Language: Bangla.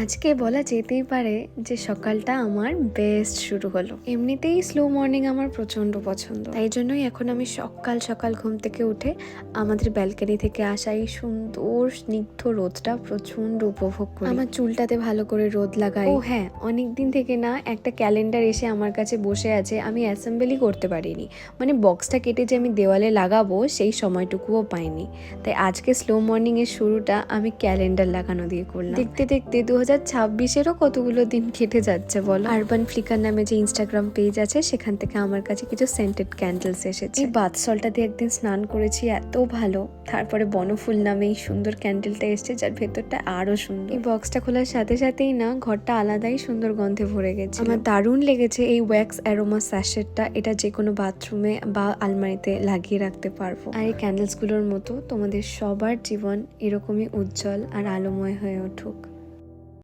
আজকে বলা যেতেই পারে যে সকালটা আমার বেস্ট শুরু হলো। এমনিতেই স্লো মর্নিং আমার প্রচন্ড পছন্দ, তাই জন্যই এখন আমি সকাল সকাল ঘুম থেকে উঠে আমাদের ব্যালকনি থেকে আসা এই সুন্দর স্নিগ্ধ রোদটা প্রচন্ড উপভোগ করি। আমার চুলটাতে ভালো করে রোদ লাগাই। ও হ্যাঁ, অনেকদিন থেকে না একটা ক্যালেন্ডার এসে আমার কাছে বসে আছে, আমি অ্যাসেম্বলি করতে পারিনি, মানে বক্সটা কেটে যে আমি দেওয়ালে লাগাবো সেই সময়টুকুও পাইনি। তাই আজকে স্লো মর্নিং এর শুরুটা আমি ক্যালেন্ডার লাগানো দিয়ে করলাম। দেখতে দেখতে 2026-এরও কতগুলো দিন কেটে যাচ্ছে বলো। আরবান ফ্লিকার নামে যে ইনস্টাগ্রাম পেজ আছে, সেখান থেকে আমার কাছে কিছু সেন্টেড ক্যান্ডেলস এসেছে। এই বাথ সল্টটা দিয়ে একদিন স্নান করেছি, এত ভালো। তারপরে বনফুল নামে এই সুন্দর ক্যান্ডেলটা এসেছে, যার ভেতরটা আরো সুন্দর। এই বক্সটা খোলার সাথে সাথেই না ঘরটা আলাদাই সুন্দর গন্ধে ভরে গেছে। আমার দারুণ লেগেছে এই ওয়্যাক্স অ্যারোমা স্যাশেটটা। এটা যে কোনো বাথরুমে বা আলমারিতে লাগিয়ে রাখতে পারবো। আর এই ক্যান্ডেলস গুলোর মতো তোমাদের সবার জীবন এরকমই উজ্জ্বল আর আলোময় হয়ে উঠুক।